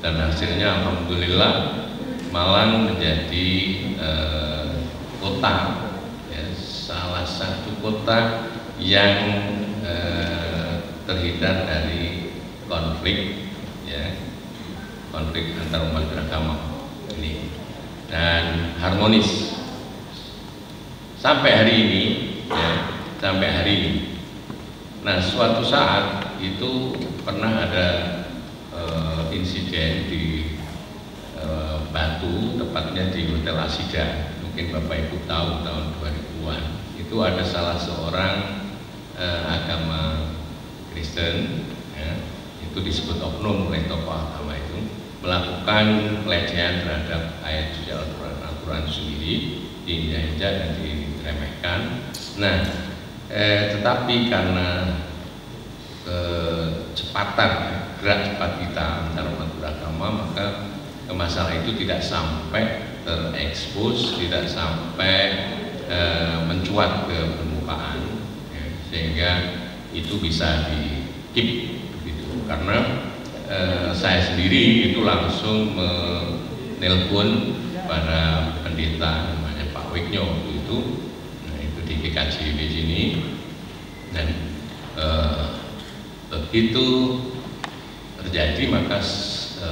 dan hasilnya alhamdulillah Malang menjadi kota, ya, salah satu kota yang terhindar dari konflik, ya, konflik antar umat beragama ini, dan harmonis sampai hari ini, ya, sampai hari ini. Nah, suatu saat itu pernah ada insiden di Batu, tepatnya di Hotel Asida. Mungkin Bapak Ibu tahu tahun 2000-an. Itu ada salah seorang agama Kristen, ya, itu disebut oknum oleh tokoh agama itu, melakukan pelecehan terhadap ayat suci Al-Quran sendiri, diinjak-injak dan diremehkan. Nah, tetapi karena kecepatan gerak cepat kita antar umat beragama, maka masalah itu tidak sampai terekspos, tidak sampai mencuat ke permukaan, ya, sehingga itu bisa di keep begitu. Karena saya sendiri itu langsung menelpon pada pendeta namanya Pak Wiknyo waktu itu, nah, itu di GKJW sini, dan begitu terjadi maka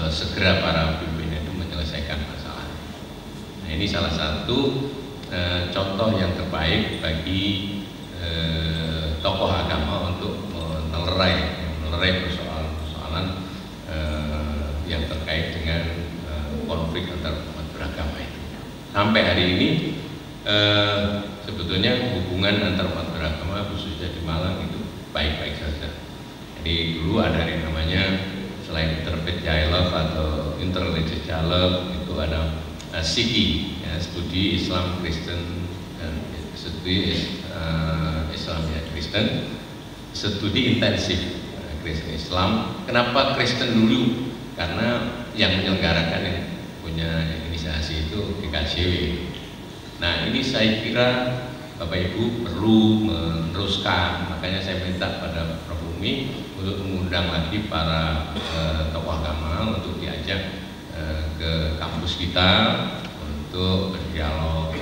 segera para pimpinan itu menyelesaikan masalah. Nah, ini salah satu contoh yang terbaik bagi tokoh agama untuk melerai persoalan-persoalan yang terkait dengan konflik antar umat beragama itu. Sampai hari ini sebetulnya hubungan antar umat beragama khususnya di Malang itu baik-baik saja. Jadi dulu ada yang namanya, selain Interfaith Dialogue atau Interreligious Dialogue, itu ada SIKI, ya, Studi Islam Kristen dan Studi Islam ya Kristen, studi intensif Kristen Islam. Kenapa Kristen dulu? Karena yang menyelenggarakan, yang punya inisiasi itu GKJW. Nah, ini saya kira Bapak Ibu perlu meneruskan, makanya saya minta pada Prof. Umi untuk mengundang lagi para tokoh agama untuk diajak ke kampus kita untuk berdialog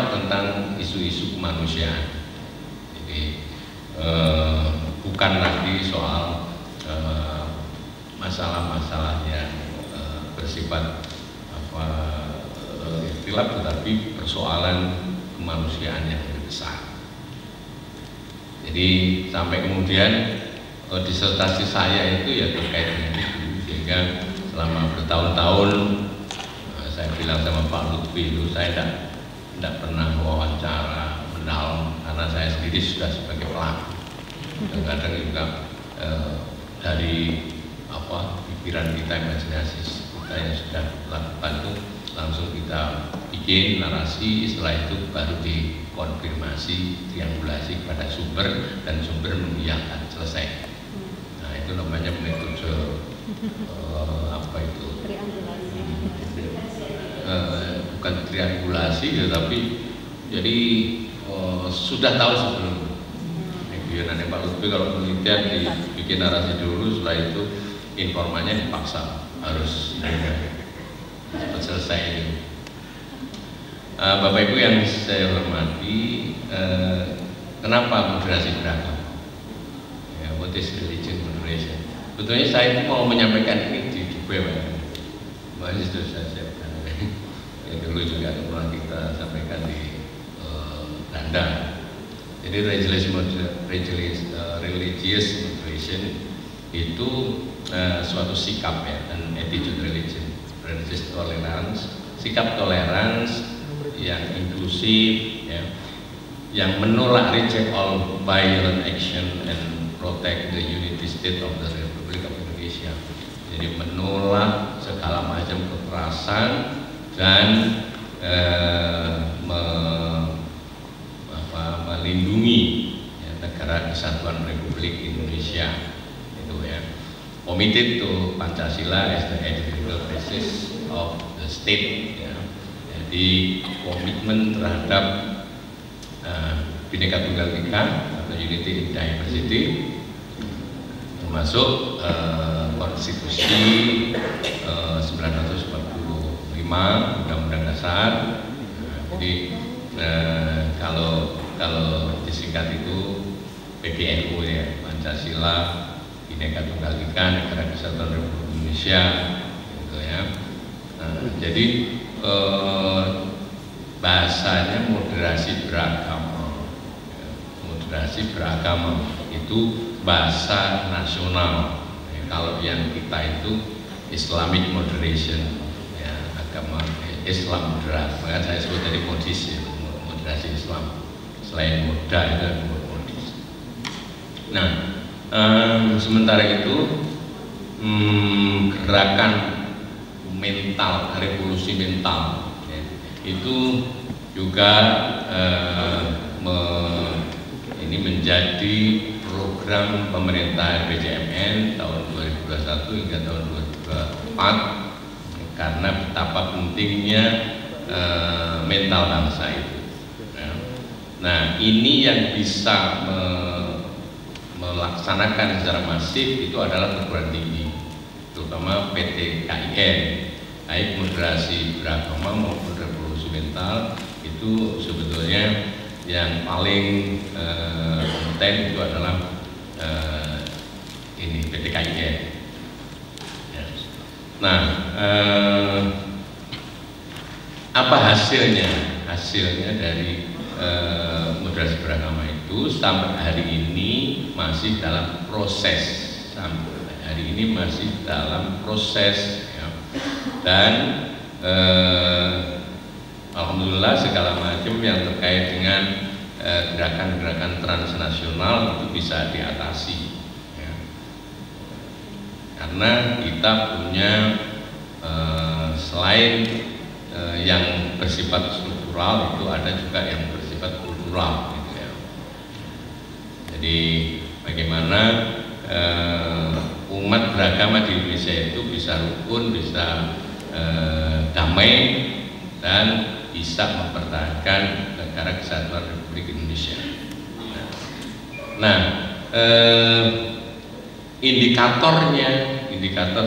tentang isu-isu kemanusiaan. Jadi bukan lagi soal masalah-masalah yang bersifat ikhtilaf, tetapi persoalan kemanusiaan yang lebih besar. Jadi sampai kemudian disertasi saya itu ya terkait dengan itu, sehingga selama bertahun-tahun saya bilang sama Pak Lutfi itu saya tidak pernah wawancara mendalam karena saya sendiri sudah sebagai pelaku. Kadang-kadang juga dari pikiran kita, imajinasi kita yang sudah lakukan itu langsung kita bikin narasi, setelah itu baru dikonfirmasi, triangulasi kepada sumber, dan sumber mengiyakan, selesai. Nah, itu namanya metode bukan triangulasi ya, tapi jadi sudah tahu sebelum. Nanti Pak Lutfi kalau penelitian dibikin narasi dulu, setelah itu informannya dipaksa harus cepat selesai. Bapak Ibu yang saya hormati, kenapa moderasi beragama? Ya, what is religion moderation? Sebetulnya saya itu mau menyampaikan ini di Dubai, Pak. Sudah saya siapkan. Yang dulu juga pernah kita sampaikan di Belanda. Jadi religious moderation itu suatu sikap, ya, an attitude religion, religious tolerance, sikap tolerans yang inklusif, ya, yang menolak, reject all violent action and protect the unity state of the Republic of Indonesia. Jadi menolak segala macam kekerasan dan melindungi, ya, negara kesatuan Republik Indonesia itu, ya. Committed to Pancasila as the editorial basis of the state, ya. Jadi komitmen terhadap Bhinneka Tunggal Ika atau Unity in Diversity, termasuk konstitusi 1945, Undang-Undang Dasar. Jadi kalau disingkat itu PBNU ya, Pancasila, Bhinneka Tunggal Ika, Negara Kesatuan Republik Indonesia, gitu ya. Jadi bahasanya moderasi beragama, moderasi beragama itu bahasa nasional. Kalau yang kita itu Islamic moderation, ya, agama Islam moderat. Maka saya sebut tadi modis, ya, moderasi Islam. Selain moda itu modis. Nah, sementara itu gerakan mental, revolusi mental, ya, itu juga ini menjadi program pemerintah RPJMN tahun 2021 hingga tahun 2024 karena betapa pentingnya mental bangsa itu. Nah, ini yang bisa melaksanakan secara masif itu adalah perguruan tinggi, terutama PT KIN, baik moderasi beragama maupun revolusi mental. Itu sebetulnya yang paling kompeten itu adalah ini PT KIN. Nah, apa hasilnya? Hasilnya dari moderasi beragama itu sampai hari ini masih dalam proses, sampai hari ini masih dalam proses, ya. Dan alhamdulillah segala macam yang terkait dengan gerakan-gerakan transnasional itu bisa diatasi. Karena kita punya selain yang bersifat struktural, itu ada juga yang bersifat kultural, gitu ya. Jadi bagaimana umat beragama di Indonesia itu bisa rukun, bisa damai, dan bisa mempertahankan negara kesatuan Republik Indonesia. Nah, indikator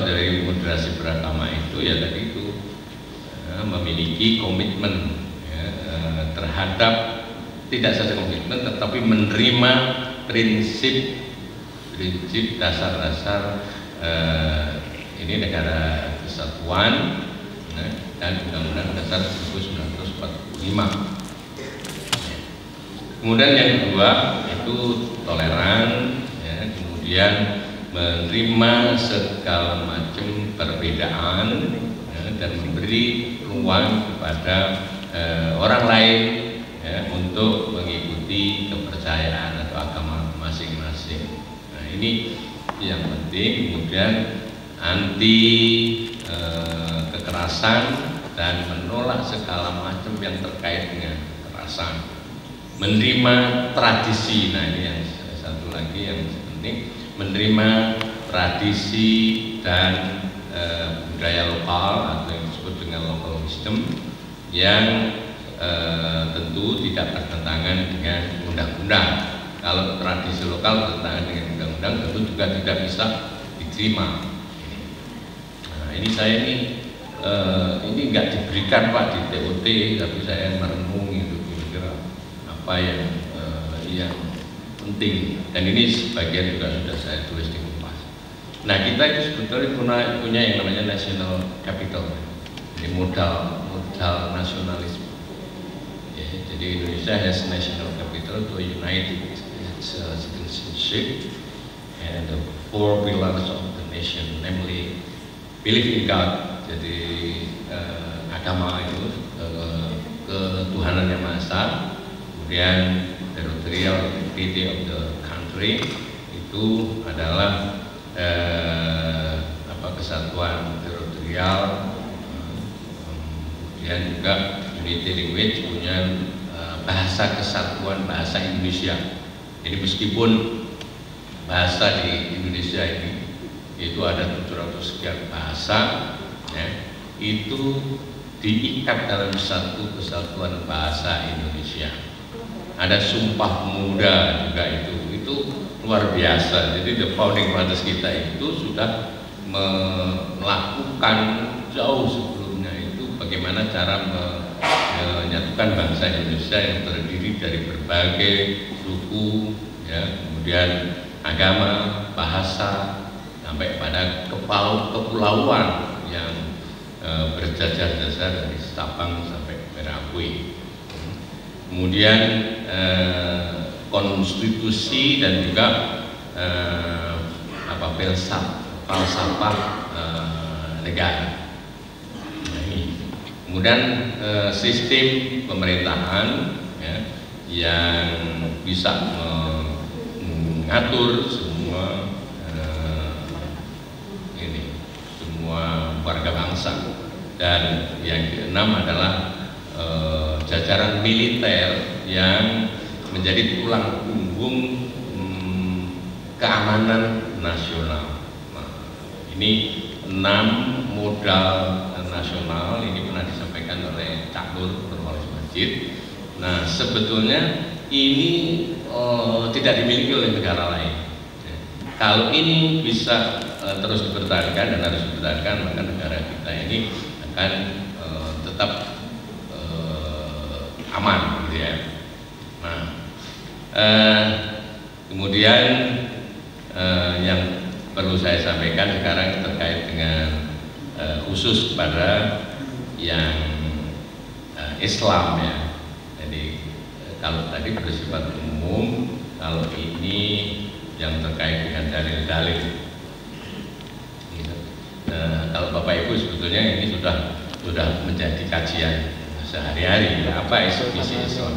dari moderasi beragama itu ya tadi itu memiliki komitmen, ya, terhadap, tidak saja komitmen tetapi menerima prinsip dasar-dasar ini negara kesatuan, ya, dan Undang-Undang Dasar 1945. Kemudian yang kedua itu toleran, ya, kemudian menerima segala macam perbedaan, ya, dan memberi ruang kepada orang lain, ya, untuk mengikuti kepercayaan atau agama masing-masing. Nah, ini yang penting. Kemudian anti kekerasan dan menolak segala macam yang terkait dengan kekerasan. Menerima tradisi, nah ini yang satu lagi yang penting, menerima tradisi dan budaya lokal atau yang disebut dengan local wisdom yang tentu tidak bertentangan dengan undang-undang. Kalau tradisi lokal bertentangan dengan undang-undang tentu juga tidak bisa diterima. Nah, ini saya ini nggak diberikan Pak di TOT, tapi saya merenung itu kira-kira apa yang penting, dan ini sebagian juga sudah saya tulis di Kompas. Nah, kita itu sebetulnya punya yang namanya national capital, ini modal nasionalisme. Ya, jadi Indonesia has national capital to unite its citizenship and the four pillars of the nation, namely belief in God, jadi agama itu, ketuhanan yang maha esa, kemudian territorial integrity of the country itu adalah kesatuan teritorial, kemudian juga unity language, punya bahasa kesatuan bahasa Indonesia. Jadi meskipun bahasa di Indonesia ini itu ada 700 sekian bahasa, ya, itu diikat dalam satu kesatuan bahasa Indonesia. Ada Sumpah Pemuda juga itu luar biasa. Jadi the founding fathers kita itu sudah melakukan jauh sebelumnya itu bagaimana cara menyatukan bangsa Indonesia yang terdiri dari berbagai suku, ya, kemudian agama, bahasa, sampai pada kepulauan yang berjajar-jajar dari Sabang sampai Merauke. Kemudian konstitusi dan juga falsafah negara. Nah, ini. Kemudian sistem pemerintahan, ya, yang bisa mengatur semua semua warga bangsa. Dan yang keenam adalah jajaran militer yang menjadi tulang punggung keamanan nasional. Nah, ini 6 modal nasional ini pernah disampaikan oleh Cak Nur Nurholis Majid. Nah, sebetulnya ini tidak dimiliki oleh negara lain. Kalau ini bisa terus dipertahankan dan harus dipertahankan, maka negara kita ini akan tetap aman, gitu ya. Nah, kemudian yang perlu saya sampaikan sekarang terkait dengan khusus kepada yang Islam, ya. Jadi kalau tadi bersifat umum, kalau ini yang terkait dengan dalil-dalil. Kalau Bapak Ibu sebetulnya ini sudah menjadi kajian sehari-hari, ya, apa isi Islam.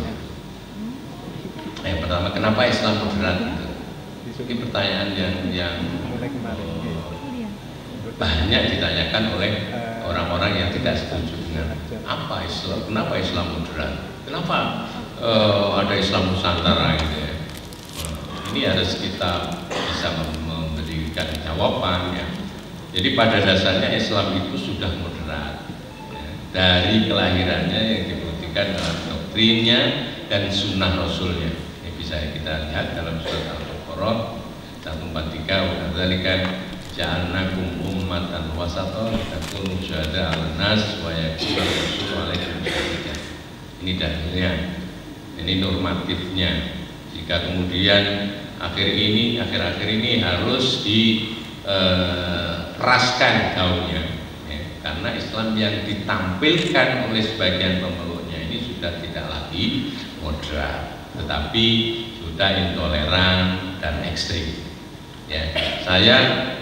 Yang pertama, kenapa Islam moderat? Ini pertanyaan yang banyak ditanyakan oleh orang-orang yang tidak setuju dengan apa Islam, kenapa Islam moderat, kenapa ada Islam Nusantara, gitu ya. Ini harus kita bisa memberikan jawaban, ya. Jadi pada dasarnya Islam itu sudah moderat, ya. Dari kelahirannya yang dibuktikan dalam doktrinnya dan sunnah Rasulnya. Ini bisa kita lihat dalam surat Al-Baqarah 143, wa dzalika ja'alnakum ummatan wasatan litakunu syuhada'a 'alan nas wa yakuna rasulu 'alaikum syahida. Ini dalilnya, ini normatifnya. Jika kemudian akhir-akhir ini harus dikeraskan gaungnya, ya, karena Islam yang ditampilkan oleh sebagian pemeluknya ini sudah tidak lagi moderat, tetapi sudah intoleran dan ekstrim. Ya, saya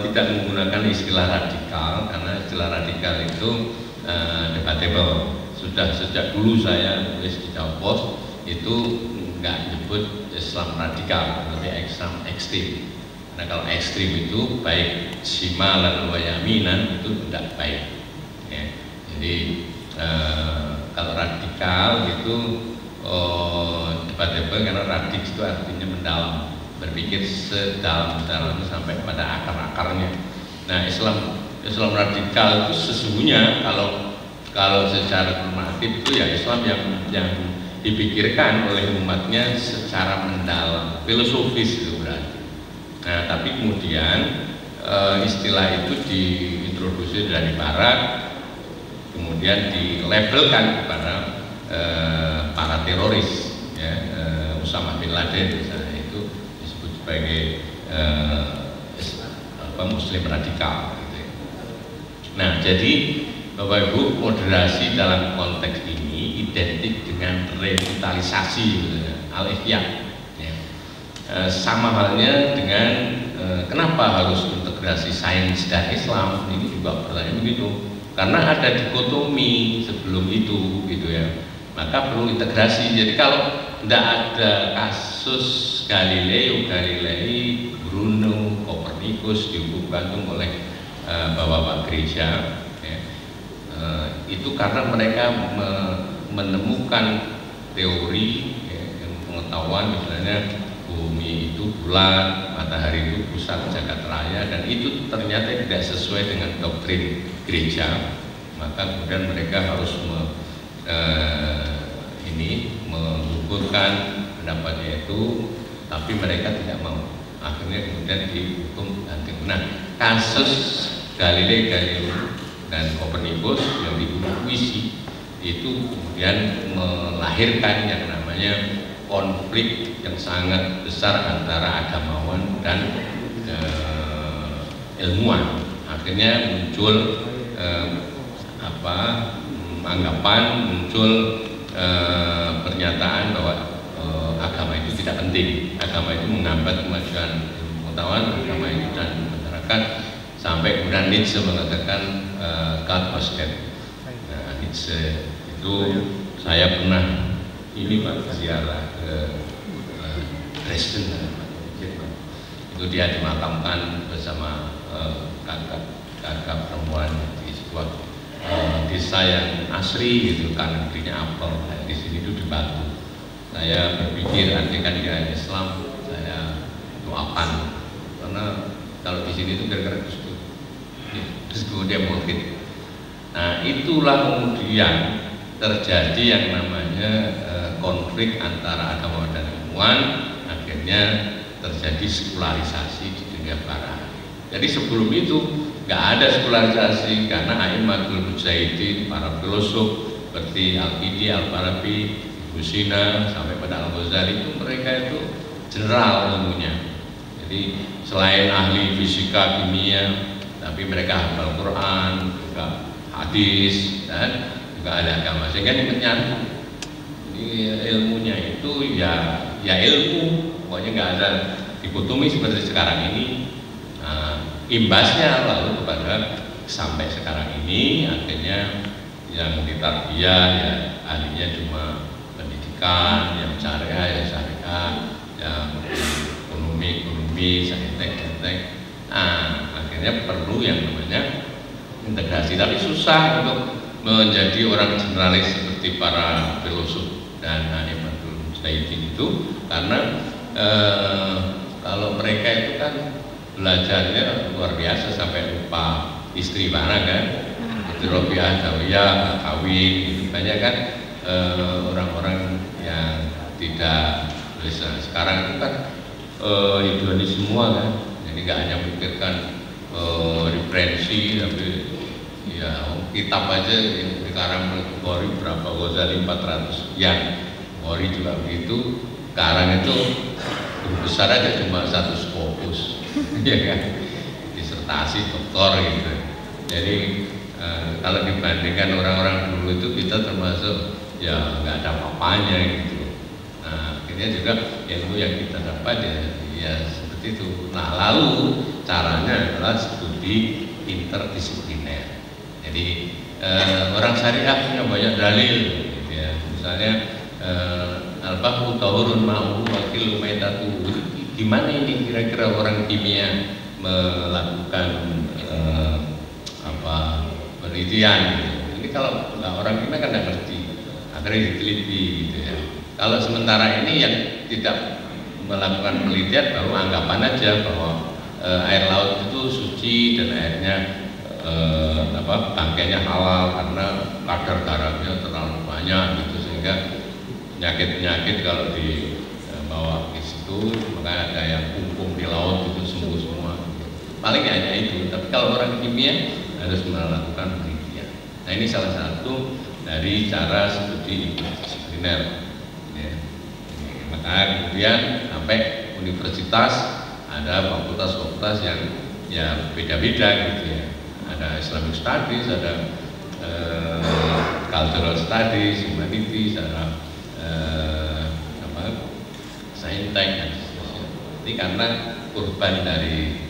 tidak menggunakan istilah radikal karena istilah radikal itu debatable. Sudah sejak dulu saya tulis di Jawa Post itu nggak nyebut Islam radikal, tapi Islam ekstrim. Nah, kalau ekstrim itu baik shimalan wa yaminan itu tidak baik, ya. Jadi kalau radikal itu debatable karena radik itu artinya mendalam, berpikir sedalam-dalamnya sampai pada akar-akarnya. Nah, Islam radikal itu sesungguhnya kalau secara normatif itu ya Islam yang dipikirkan oleh umatnya secara mendalam, filosofis itu berarti. Nah, tapi kemudian istilah itu diintroduksi dari Barat, kemudian dilabelkan kepada para teroris, ya, Usama bin Laden misalnya itu disebut sebagai Muslim radikal, gitu ya. Nah, jadi Bapak Ibu, moderasi dalam konteks ini identik dengan revitalisasi, gitu ya, al-ihya, ya. Sama halnya dengan kenapa harus integrasi sains dan Islam, ini juga pertanyaan begitu. Karena ada dikotomi sebelum itu, gitu ya. Maka perlu integrasi. Jadi kalau tidak ada kasus Galilei, Bruno, Kopernikus dihukum gantung oleh bapak-bapak gereja, ya, itu karena mereka menemukan teori, ya, pengetahuan misalnya bumi itu bulat, matahari itu pusat jagat raya, dan itu ternyata tidak sesuai dengan doktrin gereja. Maka kemudian mereka harus mengukurkan pendapatnya itu, tapi mereka tidak mau. akhirnya kemudian dihukum ganti. Nah, kasus Galileo dan Copernicus yang dibunuh puisi itu kemudian melahirkan yang namanya konflik yang sangat besar antara agamawan dan ilmuwan. Akhirnya muncul anggapan, muncul pernyataan bahwa agama itu tidak penting, agama itu menghambat kemajuan pengetahuan, agama itu dan masyarakat, sampai kemudian Nietzsche mengatakan God was dead. Nah, Nietzsche itu saya pernah ini Pak ziarah ke Dresden, itu dia dimakamkan bersama kakak perempuan di sebuah desa yang asri gitu kan, negerinya apel. Nah, di sini itu di Batu. Saya berpikir andai kan dia Islam, saya doakan, karena kalau di sini itu gara-gara terus kemudian maulid. Nah, itulah kemudian terjadi yang namanya konflik antara agama dan ilmuwan, akhirnya terjadi sekularisasi di dunia barat. Jadi sebelum itu nggak ada sekularisasi, karena A'immatul Mujtahidin, para filosof seperti Al-Qidi, Al-Farabi, Ibnu Sina sampai pada Al-Ghazali itu mereka itu general ilmunya. Jadi selain ahli fisika, kimia, tapi mereka hafal Quran, juga hadis, dan juga ada agama, sehingga ini menyatu. Ilmunya itu ya ilmu, pokoknya nggak ada dikotomi seperti sekarang ini. Nah, imbasnya lalu kepada sampai sekarang ini akhirnya yang ditarbiyah ya ahlinya cuma pendidikan, yang syariah ya syariah, yang ekonomi saintek. Nah, akhirnya perlu yang namanya integrasi, tapi susah untuk menjadi orang generalis seperti para filosof dan A'immatul Mujtahidin itu, karena kalau mereka itu kan belajarnya luar biasa sampai lupa istri mana kan, seperti Robiah, Dawiyah, kawin, gitu. Banyak kan orang-orang yang tidak bisa. Sekarang itu kan hedonis semua kan, jadi nggak hanya memikirkan referensi, tapi ya kitab aja yang sekarang Bukhari berapa, Ghazali 400 sekian, Bukhari juga begitu. Sekarang itu guru besar aja cuma 1 skopus ya kan, disertasi doktor gitu. Jadi kalau dibandingkan orang-orang dulu itu kita termasuk ya nggak ada apa-apanya gitu. Nah, akhirnya juga ilmu yang kita dapat ya seperti itu. Nah, lalu caranya adalah studi interdisipliner. Jadi orang syariah punya banyak dalil gitu ya. Misalnya al-bahru tahurun ma'u wakil umaitatu. Gimana ini kira-kira orang kimia melakukan penelitian gitu. Ini kalau orang kimia kan nggak ngerti, akhirnya diteliti gitu ya. Kalau sementara ini yang tidak melakukan penelitian baru anggapan aja bahwa air laut itu suci dan airnya bangkainya halal karena kadar garamnya terlalu banyak gitu, sehingga penyakit-penyakit kalau dibawa ke situ maka ada yang kumpul di laut itu sembuh semua gitu. Paling hanya itu. Tapi kalau orang kimia harus melakukan penelitian. Nah, ini salah satu dari cara studi interdisipliner ya. Maka kemudian sampai universitas ada fakultas-fakultas yang ya beda-beda gitu ya. Ada Islamic Studies, ada Cultural Studies, Humanities, ada Saintek dan seterusnya. Ini karena korban dari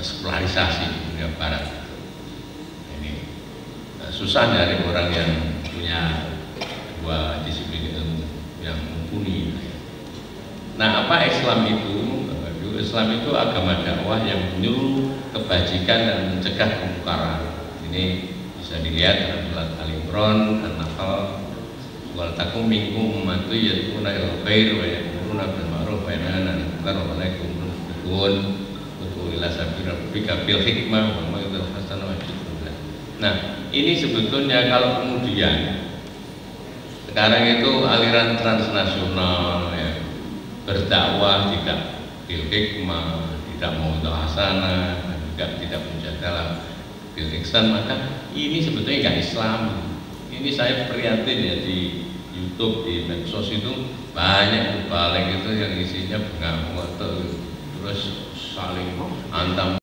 sekularisasi di dunia barat. Ini susah dari orang yang punya dua disiplin ilmu yang mumpuni. Nah, apa Islam itu? Islam itu agama dakwah yang menyuruh kebajikan dan mencegah kemungkaran. Ini bisa dilihat dalam surat Al-Imran, An-Nahl, wal takum minkum ummatun yad'una ilal khair wa ya'muruna bil ma'ruf wa yanhauna 'anil munkar wa la yakunun ud'u ila sabili rabbika bil hikmah wa mau'izatil hasanah wa dzikrillah. Nah, ini sebetulnya kalau kemudian sekarang itu aliran transnasional ya, berdakwah tidak bil hikmah, tidak mau hasanah, dan juga tidak menjaga bil ihsan, maka ini sebetulnya nggak Islam. Ini saya prihatin ya, di YouTube, di medsos itu banyak balik itu yang isinya bunga-bunga terus saling antam